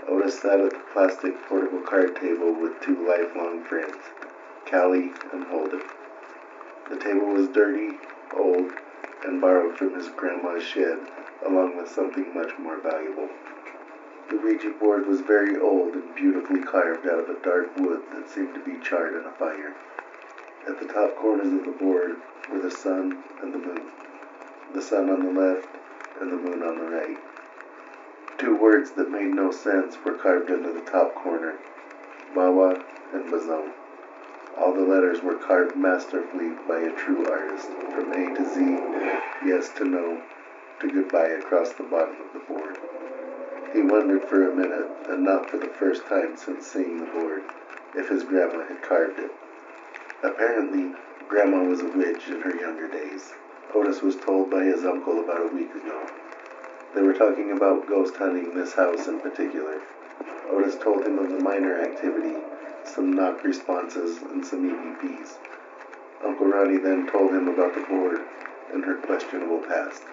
Otis sat at the plastic portable card table with two lifelong friends, Callie and Holden. The table was dirty, old, and borrowed from his grandma's shed, along with something much more valuable. The Ouija board was very old and beautifully carved out of a dark wood that seemed to be charred in a fire. At the top corners of the board were the sun and the moon. The sun on the left and the moon on the right. Two words that made no sense were carved into the top corner, Bawa and Bazone. All the letters were carved masterfully by a true artist, from A to Z, yes to no, to goodbye across the bottom of the board. He wondered for a minute, and not for the first time since seeing the board, if his grandma had carved it. Apparently, Grandma was a witch in her younger days. Otis was told by his uncle about a week ago. They were talking about ghost hunting this house in particular. Otis told him of the minor activity, some knock responses, and some EVPs. Uncle Ronnie then told him about the board and her questionable past.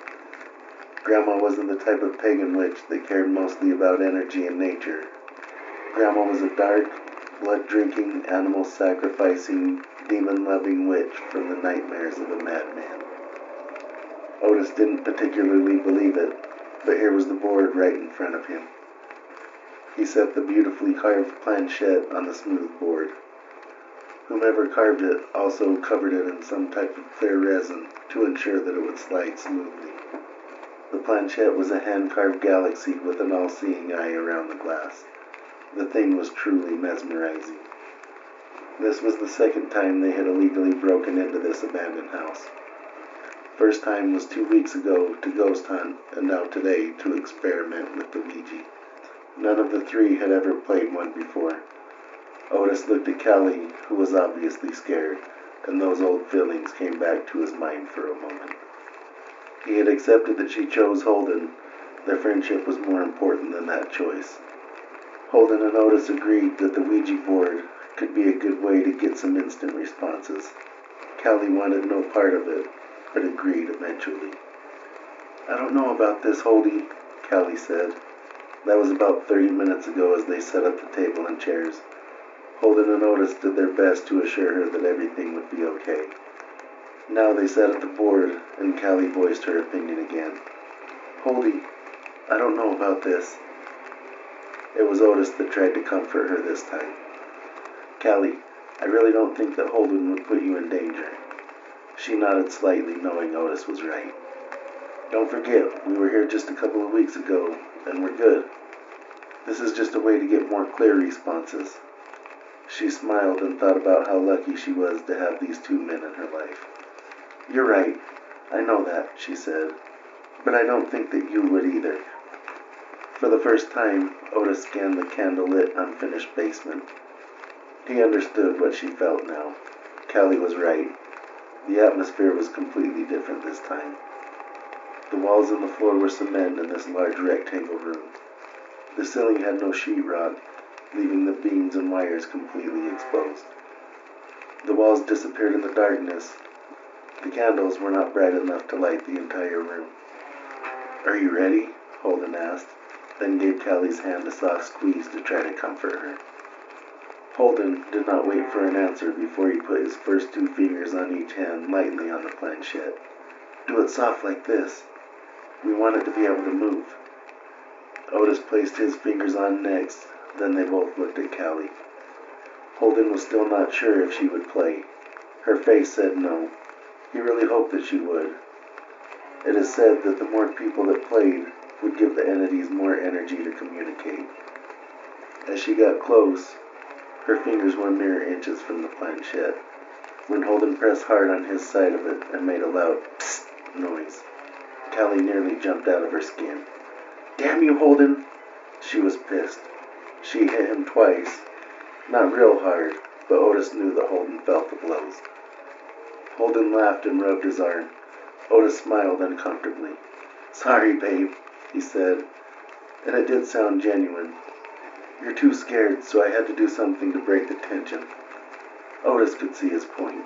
Grandma wasn't the type of pagan witch that cared mostly about energy and nature. Grandma was a dark, blood-drinking, animal-sacrificing, demon-loving witch from the nightmares of a madman. Otis didn't particularly believe it, but here was the board right in front of him. He set the beautifully carved planchette on the smooth board. Whomever carved it also covered it in some type of clear resin to ensure that it would slide smoothly. The planchette was a hand-carved galaxy with an all-seeing eye around the glass. The thing was truly mesmerizing. This was the second time they had illegally broken into this abandoned house. First time was 2 weeks ago to ghost hunt, and now today to experiment with the Ouija. None of the three had ever played one before. Otis looked at Callie, who was obviously scared, and those old feelings came back to his mind for a moment. He had accepted that she chose Holden. Their friendship was more important than that choice. Holden and Otis agreed that the Ouija board could be a good way to get some instant responses. Callie wanted no part of it, but agreed eventually. "I don't know about this, Holdy," Callie said. That was about 30 minutes ago as they set up the table and chairs. Holden and Otis did their best to assure her that everything would be okay. Now they sat at the board, and Callie voiced her opinion again. "Holdy, I don't know about this." It was Otis that tried to comfort her this time. "Callie, I really don't think that Holden would put you in danger." She nodded slightly, knowing Otis was right. "Don't forget, we were here just a couple of weeks ago, and we're good. This is just a way to get more clear responses." She smiled and thought about how lucky she was to have these two men in her life. "You're right, I know that," she said, "but I don't think that you would either." For the first time, Otis scanned the candlelit, unfinished basement. He understood what she felt now. Callie was right. The atmosphere was completely different this time. The walls and the floor were cement in this large rectangle room. The ceiling had no sheetrock, leaving the beams and wires completely exposed. The walls disappeared in the darkness. The candles were not bright enough to light the entire room. "Are you ready?" Holden asked, then gave Callie's hand a soft squeeze to try to comfort her. Holden did not wait for an answer before he put his first two fingers on each hand lightly on the planchette. "Do it soft like this. We want it to be able to move." Otis placed his fingers on next, then they both looked at Callie. Holden was still not sure if she would play. Her face said no. He really hoped that she would. It is said that the more people that played would give the entities more energy to communicate. As she got close, her fingers were mere inches from the planchette, when Holden pressed hard on his side of it and made a loud psst noise. Callie nearly jumped out of her skin. "Damn you, Holden!" She was pissed. She hit him twice. Not real hard, but Otis knew that Holden felt the blows. Holden laughed and rubbed his arm. Otis smiled uncomfortably. "Sorry, babe," he said, and it did sound genuine. "You're too scared, so I had to do something to break the tension." Otis could see his point.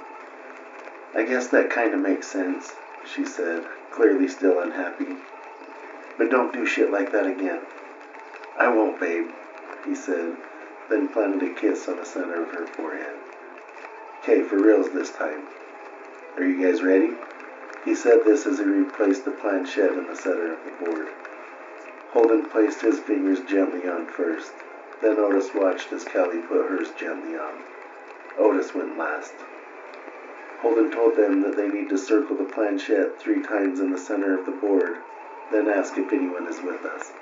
"I guess that kind of makes sense," she said, clearly still unhappy. "But don't do shit like that again." "I won't, babe." he said, then planted a kiss on the center of her forehead. "Okay, for reals this time. Are you guys ready?" He said this as he replaced the planchette in the center of the board. Holden placed his fingers gently on first. Then Otis watched as Callie put hers gently on. Otis went last. Holden told them that they need to circle the planchette 3 times in the center of the board, then ask if anyone is with us.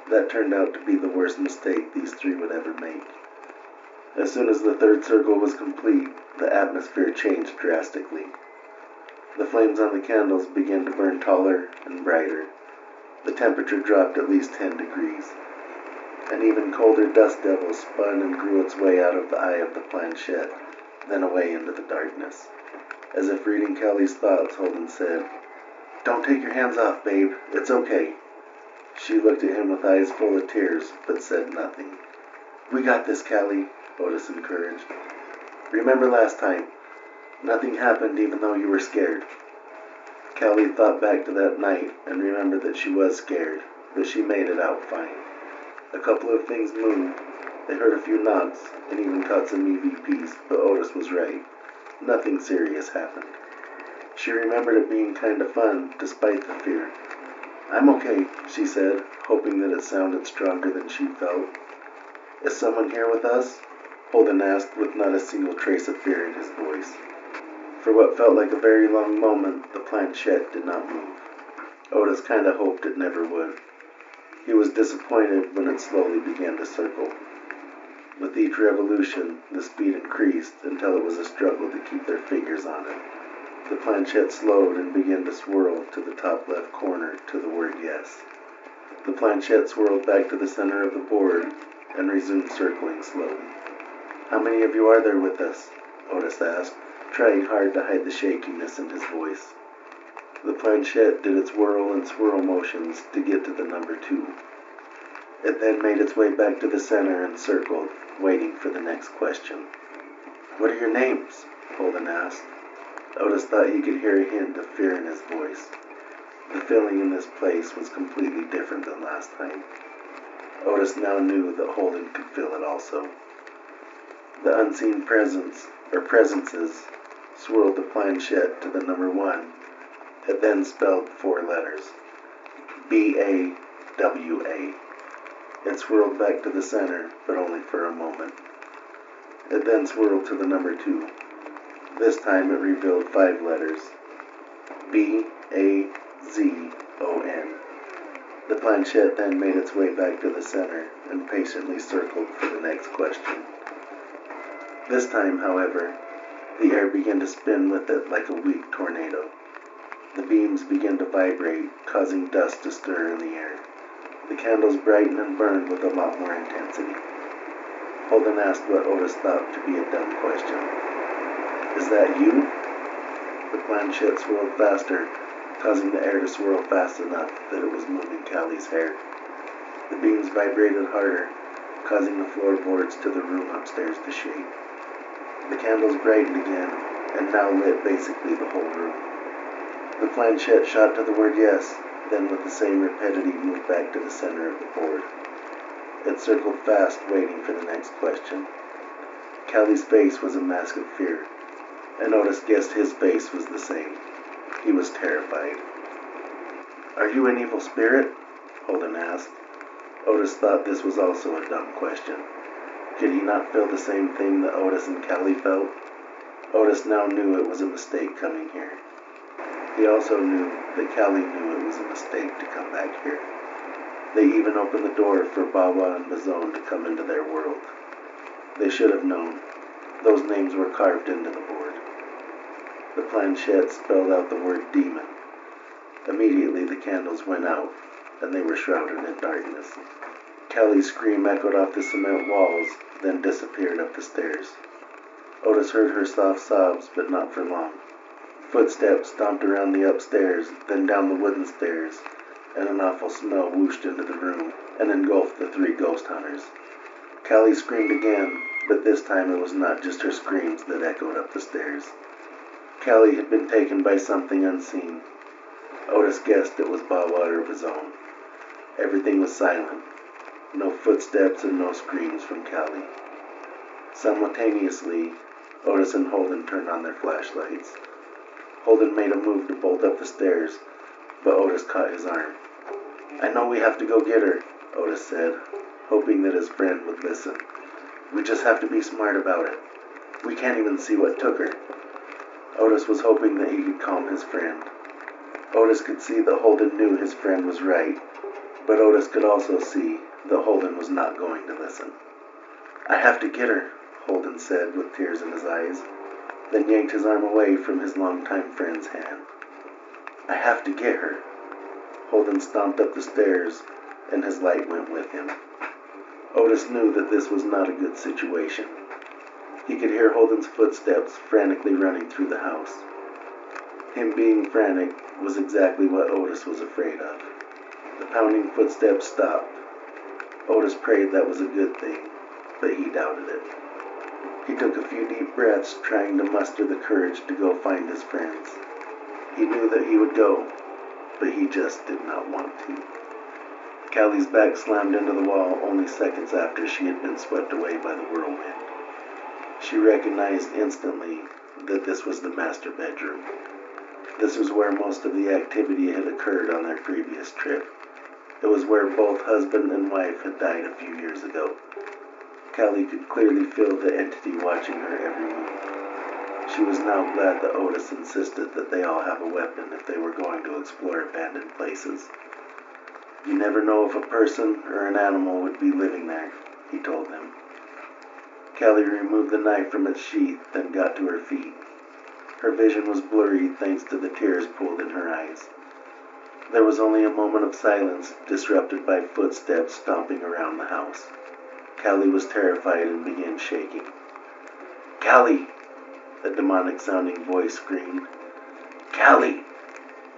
That turned out to be the worst mistake these 3 would ever make. As soon as the 3rd circle was complete, the atmosphere changed drastically. The flames on the candles began to burn taller and brighter. The temperature dropped at least 10 degrees. An even colder dust devil spun and grew its way out of the eye of the planchette, then away into the darkness. As if reading Callie's thoughts, Holden said, "Don't take your hands off, babe. It's okay." She looked at him with eyes full of tears, but said nothing. "We got this, Callie," Otis encouraged. "Remember last time. Nothing happened even though you were scared." Callie thought back to that night and remembered that she was scared, but she made it out fine. A couple of things moved. They heard a few knocks and even caught some EVPs, but Otis was right. Nothing serious happened. She remembered it being kind of fun, despite the fear. "I'm okay," she said, hoping that it sounded stronger than she felt. "Is someone here with us?" Holden asked, with not a single trace of fear in his voice. For what felt like a very long moment, the planchette did not move. Otis kinda hoped it never would. He was disappointed when it slowly began to circle. With each revolution, the speed increased until it was a struggle to keep their fingers on it. The planchette slowed and began to swirl to the top left corner to the word yes. The planchette swirled back to the center of the board and resumed circling slowly. "How many of you are there with us?" Otis asked, trying hard to hide the shakiness in his voice. The planchette did its whirl and swirl motions to get to the number 2. It then made its way back to the center and circled, waiting for the next question. "What are your names?" Holden asked. Otis thought he could hear a hint of fear in his voice. The feeling in this place was completely different than last time. Otis now knew that Holden could feel it also. The unseen presence, or presences, swirled the planchette to the number 1. It then spelled 4 letters. BAWA. It swirled back to the center, but only for a moment. It then swirled to the number 2. This time it revealed 5 letters. BAZON. The planchette then made its way back to the center and patiently circled for the next question. This time, however, the air began to spin with it like a weak tornado. The beams began to vibrate, causing dust to stir in the air. The candles brightened and burned with a lot more intensity. Holden asked what Otis thought to be a dumb question. "Is that you?" The planchette swirled faster, causing the air to swirl fast enough that it was moving Callie's hair. The beams vibrated harder, causing the floorboards to the room upstairs to shake. The candles brightened again, and now lit basically the whole room. The planchette shot to the word yes, then with the same rapidity moved back to the center of the board. It circled fast, waiting for the next question. Callie's face was a mask of fear, and Otis guessed his face was the same. He was terrified. "Are you an evil spirit?" Holden asked. Otis thought this was also a dumb question. Could he not feel the same thing that Otis and Callie felt? Otis now knew it was a mistake coming here. He also knew that Callie knew it was a mistake to come back here. They even opened the door for Bawa and Bazone to come into their world. They should have known. Those names were carved into the board. The planchette spelled out the word demon. Immediately the candles went out, and they were shrouded in darkness. Callie's scream echoed off the cement walls, then disappeared up the stairs. Otis heard her soft sobs, but not for long. Footsteps stomped around the upstairs, then down the wooden stairs, and an awful smell whooshed into the room and engulfed the 3 ghost hunters. Callie screamed again, but this time it was not just her screams that echoed up the stairs. Callie had been taken by something unseen. Otis guessed it was Bawa or Bazone. Everything was silent. No footsteps and no screams from Callie. Simultaneously, Otis and Holden turned on their flashlights. Holden made a move to bolt up the stairs, but Otis caught his arm. "I know we have to go get her," Otis said, hoping that his friend would listen. "We just have to be smart about it. We can't even see what took her." Otis was hoping that he could calm his friend. Otis could see that Holden knew his friend was right, but Otis could also see that Holden was not going to listen. "I have to get her," Holden said with tears in his eyes, then yanked his arm away from his longtime friend's hand. "I have to get her." Holden stomped up the stairs, and his light went with him. Otis knew that this was not a good situation. He could hear Holden's footsteps frantically running through the house. Him being frantic was exactly what Otis was afraid of. The pounding footsteps stopped. Otis prayed that was a good thing, but he doubted it. He took a few deep breaths, trying to muster the courage to go find his friends. He knew that he would go, but he just did not want to. Callie's back slammed into the wall only seconds after she had been swept away by the whirlwind. She recognized instantly that this was the master bedroom. This was where most of the activity had occurred on their previous trip. It was where both husband and wife had died a few years ago. Callie could clearly feel the entity watching her every move. She was now glad that Otis insisted that they all have a weapon if they were going to explore abandoned places. "You never know if a person or an animal would be living there," he told them. Callie removed the knife from its sheath, then got to her feet. Her vision was blurry thanks to the tears pooled in her eyes. There was only a moment of silence, disrupted by footsteps stomping around the house. Callie was terrified and began shaking. "Callie!" a demonic-sounding voice screamed. "Callie!"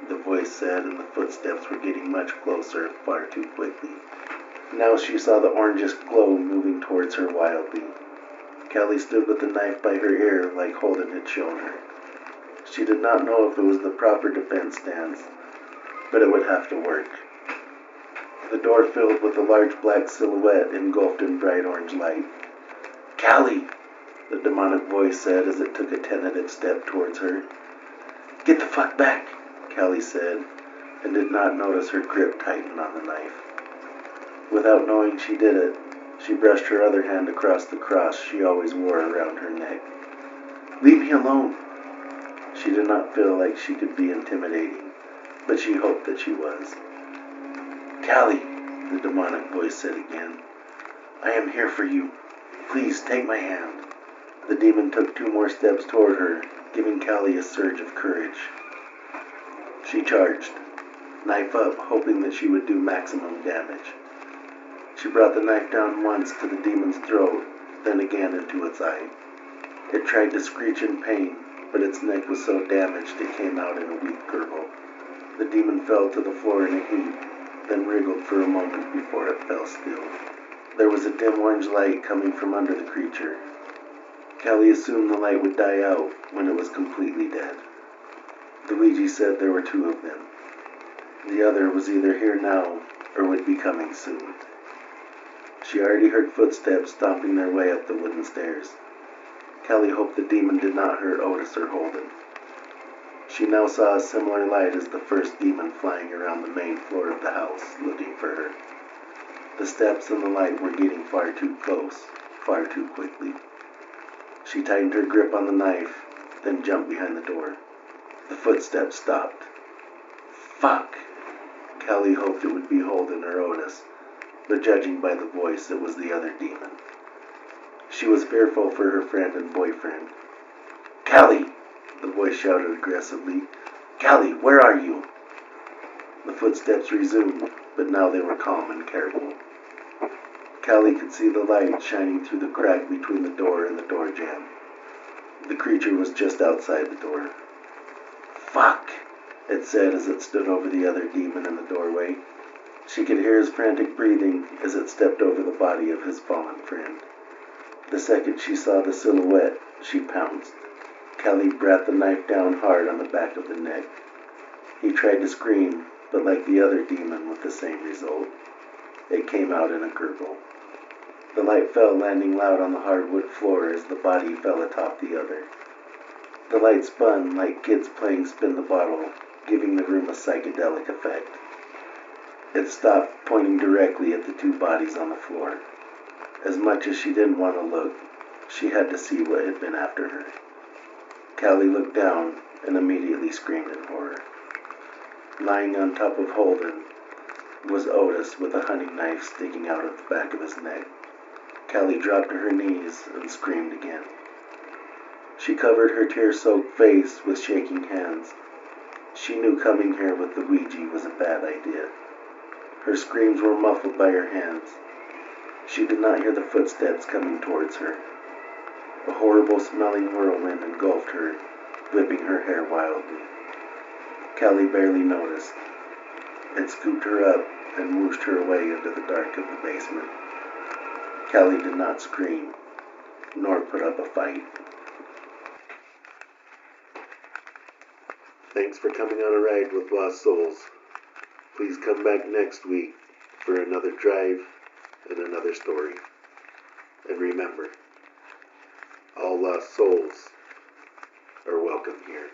the voice said, and the footsteps were getting much closer, far too quickly. Now she saw the orangish glow moving towards her wildly. Callie stood with the knife by her ear like Holden had shown her. She did not know if it was the proper defense stance, but it would have to work. The door filled with a large black silhouette engulfed in bright orange light. "Callie!" the demonic voice said as it took a tentative step towards her. "Get the fuck back!" Callie said, and did not notice her grip tighten on the knife. Without knowing she did it, she brushed her other hand across the cross she always wore around her neck. "Leave me alone!" She did not feel like she could be intimidating, but she hoped that she was. "Callie," the demonic voice said again, "I am here for you. Please take my hand." The demon took 2 more steps toward her, giving Callie a surge of courage. She charged, knife up, hoping that she would do maximum damage. She brought the knife down once to the demon's throat, then again into its eye. It tried to screech in pain, but its neck was so damaged it came out in a weak gurgle. The demon fell to the floor in a heap, then wriggled for a moment before it fell still. There was a dim orange light coming from under the creature. Callie assumed the light would die out when it was completely dead. The Ouija said there were 2 of them. The other was either here now or would be coming soon. She already heard footsteps stomping their way up the wooden stairs. Callie hoped the demon did not hurt Otis or Holden. She now saw a similar light as the first demon flying around the main floor of the house, looking for her. The steps and the light were getting far too close, far too quickly. She tightened her grip on the knife, then jumped behind the door. The footsteps stopped. Fuck! Callie hoped it would be Holden or Otis, but judging by the voice, it was the other demon. She was fearful for her friend and boyfriend. "Callie!" the voice shouted aggressively. "Callie, where are you?" The footsteps resumed, but now they were calm and careful. Callie could see the light shining through the crack between the door and the door jamb. The creature was just outside the door. "Fuck!" it said as it stood over the other demon in the doorway. She could hear his frantic breathing as it stepped over the body of his fallen friend. The second she saw the silhouette, she pounced. Callie brought the knife down hard on the back of the neck. He tried to scream, but like the other demon, with the same result. It came out in a gurgle. The light fell, landing loud on the hardwood floor as the body fell atop the other. The light spun like kids playing spin the bottle, giving the room a psychedelic effect. It stopped, pointing directly at the two bodies on the floor. As much as she didn't want to look, she had to see what had been after her. Callie looked down and immediately screamed in horror. Lying on top of Holden was Otis with a hunting knife sticking out of the back of his neck. Callie dropped to her knees and screamed again. She covered her tear-soaked face with shaking hands. She knew coming here with the Ouija was a bad idea. Her screams were muffled by her hands. She did not hear the footsteps coming towards her. A horrible-smelling whirlwind engulfed her, whipping her hair wildly. Callie barely noticed. It scooped her up and whooshed her away into the dark of the basement. Callie did not scream, nor put up a fight. Thanks for coming on a ride with Lost Souls. Please come back next week for another drive and another story. And remember, all lost souls are welcome here.